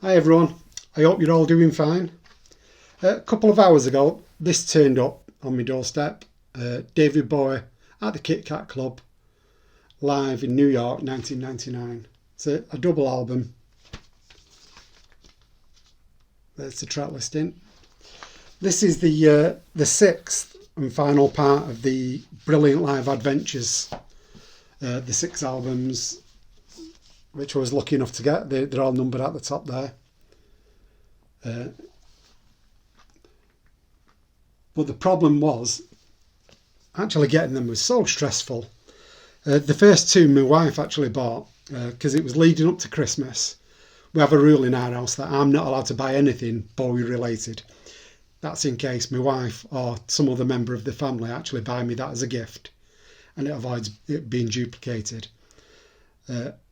Hi everyone, I hope you're all doing fine. A couple of hours ago, this turned up on my doorstep. David Bowie at the Kit Kat Club, live in New York, 1999. It's a double album. There's the track listing. This is the sixth and final part of the Brilliant Live Adventures. The 6 albums, which I was lucky enough to get. They're all numbered at the top there. But the problem was, actually getting them was so stressful. The first 2 my wife actually bought, because it was leading up to Christmas. We have a rule in our house that I'm not allowed to buy anything Bowie related. That's in case my wife or some other member of the family actually buy me that as a gift, and it avoids it being duplicated.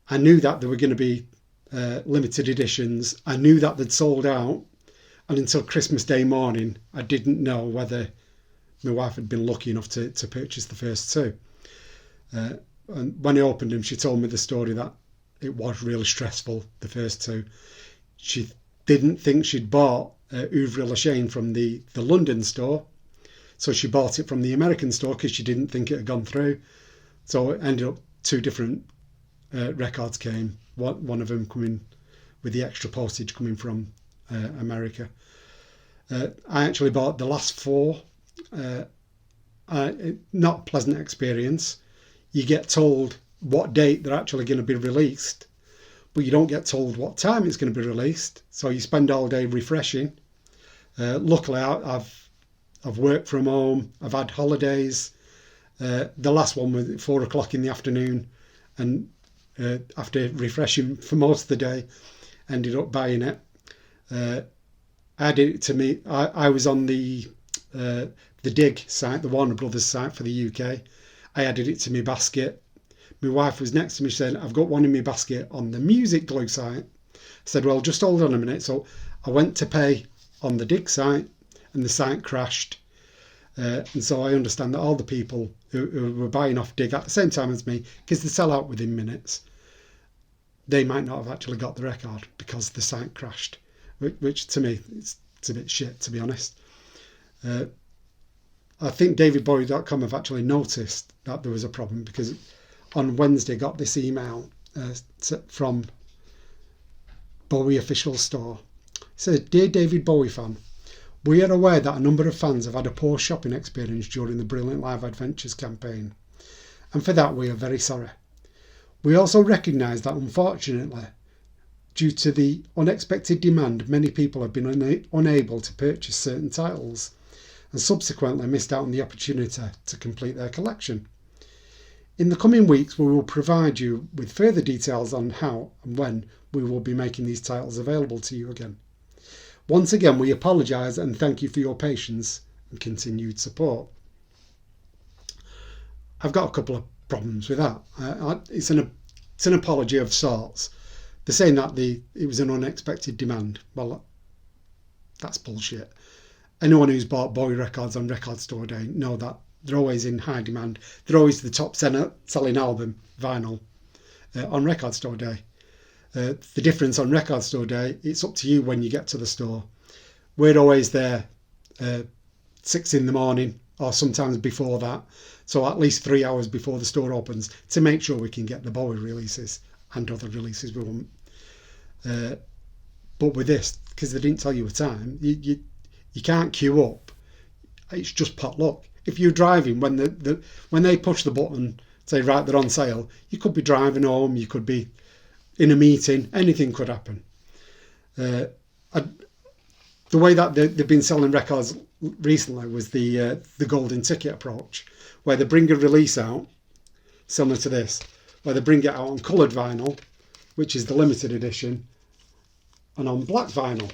I knew that there were going to be limited editions. I knew that they'd sold out, and until Christmas Day morning I didn't know whether my wife had been lucky enough to purchase the first 2. And when I opened them, she told me the story that it was really stressful, the first 2. She didn't think she'd bought Ouvre la Chaîne from the London store, so she bought it from the American store because she didn't think it had gone through. So it ended up 2 different records came, one of them coming with the extra postage coming from America. I actually bought the last 4. Not a pleasant experience. You get told what date they're actually going to be released, but you don't get told what time it's going to be released, so you spend all day refreshing. Luckily I've worked from home, I've had holidays. The last one was at 4 o'clock in the afternoon, and after refreshing for most of the day, ended up buying it. Added it to me. I was on the Dig site, the Warner Brothers site for the UK. I added it to my basket. My wife was next to me, saying, "I've got one in my basket on the Music Glue site." I said, "Well, just hold on a minute." So I went to pay on the Dig site, and the site crashed. And so I understand that all the people who were buying off Dig at the same time as me, because they sell out within minutes, they might not have actually got the record because the site crashed, which to me, it's a bit shit, to be honest. I think davidbowie.com have actually noticed that there was a problem, because on Wednesday got this email from Bowie official store. It said, "Dear David Bowie fan, we are aware that a number of fans have had a poor shopping experience during the Brilliant Live Adventures campaign, and for that we are very sorry. We also recognise that unfortunately, due to the unexpected demand, many people have been unable to purchase certain titles and subsequently missed out on the opportunity to complete their collection. In the coming weeks, we will provide you with further details on how and when we will be making these titles available to you again. Once again, we apologise and thank you for your patience and continued support." I've got a couple of problems with that. It's an apology of sorts. They're saying that it was an unexpected demand. Well, that's bullshit. Anyone who's bought Bowie records on Record Store Day know that they're always in high demand. They're always the top selling album, vinyl, on Record Store Day. The difference on Record Store Day, it's up to you when you get to the store. We're always there 6 in the morning, or sometimes before that, so at least 3 hours before the store opens, to make sure we can get the Bowie releases and other releases we want. But with this, because they didn't tell you a time, you can't queue up. It's just pot luck. If you're driving, when they push the button, say, right, they're on sale, you could be driving home, you could be in a meeting, anything could happen. The way that they've been selling records recently was the golden ticket approach, where they bring a release out, similar to this, where they bring it out on coloured vinyl, which is the limited edition, and on black vinyl.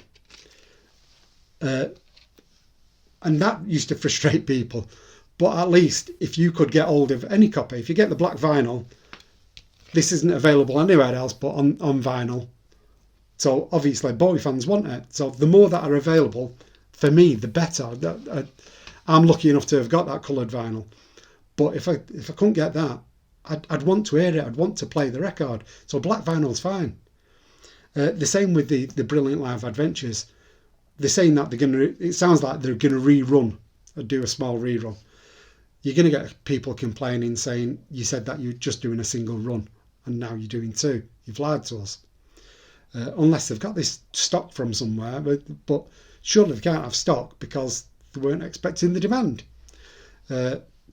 And that used to frustrate people. But at least if you could get hold of any copy, if you get the black vinyl, this isn't available anywhere else but on vinyl. So obviously Bowie fans want it. So the more that are available, for me, the better. I'm lucky enough to have got that coloured vinyl. But if I couldn't get that, I'd want to hear it. I'd want to play the record. So black vinyl's fine. The same with the Brilliant Life Adventures. They're saying that it sounds like they're going to rerun, or do a small rerun. You're going to get people complaining, saying, you said that you're just doing a single run, and now you're doing two. You've lied to us. Unless they've got this stock from somewhere, but surely they can't have stock because they weren't expecting the demand.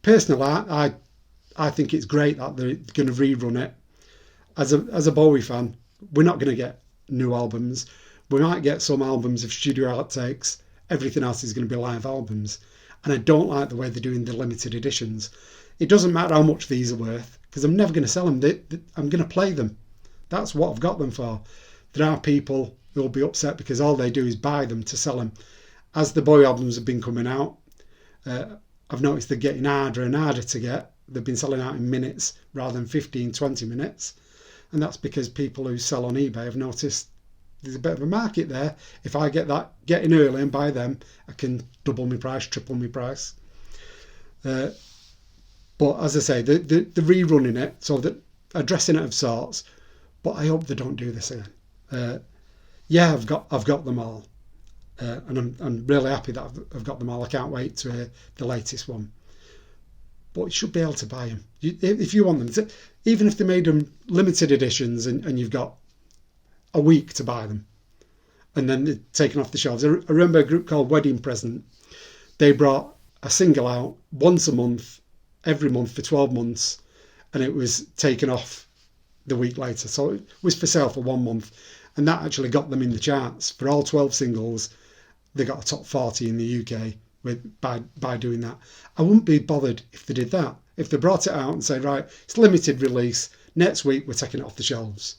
Personally, I think it's great that they're going to rerun it. As a Bowie fan, we're not going to get new albums. We might get some albums of studio outtakes. Everything else is going to be live albums. And I don't like the way they're doing the limited editions. It doesn't matter how much these are worth, because I'm never going to sell them. I'm going to play them. That's what I've got them for. There are people who will be upset because all they do is buy them to sell them. As the Bowie albums have been coming out, I've noticed they're getting harder and harder to get. They've been selling out in minutes rather than 15, 20 minutes. And that's because people who sell on eBay have noticed there's a bit of a market there. If I get in early and buy them, I can double my price, triple my price. But as I say, they're rerunning it, so that addressing it of sorts. But I hope they don't do this again. Yeah, I've got them all, and I'm really happy that I've got them all. I can't wait to hear the latest one. But you should be able to buy them if you want them. Even if they made them limited editions, and you've got a week to buy them, and then they're taken off the shelves. I remember a group called Wedding Present. They brought a single out once a month, every month for 12 months, and it was taken off the week later. So it was for sale for 1 month, and that actually got them in the charts. For all 12 singles, they got a top 40 in the UK by doing that. I wouldn't be bothered if they did that. If they brought it out and said, right, it's limited release, next week we're taking it off the shelves.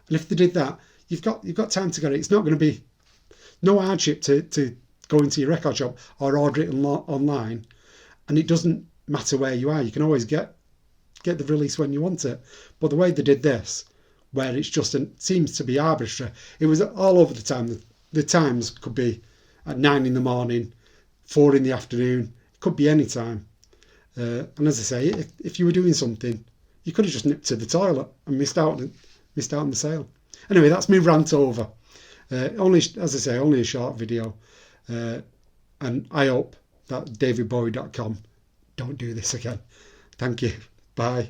And if they did that, you've got time to get it. It's not going to be no hardship to go into your record shop or order it online. And it doesn't matter where you are. You can always get the release when you want it. But the way they did this, where it's just seems to be arbitrary. It was all over the time. The times could be at 9 in the morning, 4 in the afternoon. It could be any time. And as I say, if you were doing something, you could have just nipped to the toilet and missed out on the sale. Anyway, that's me rant over. Only, as I say, only a short video. And I hope that davidbowie.com don't do this again. Thank you. Bye.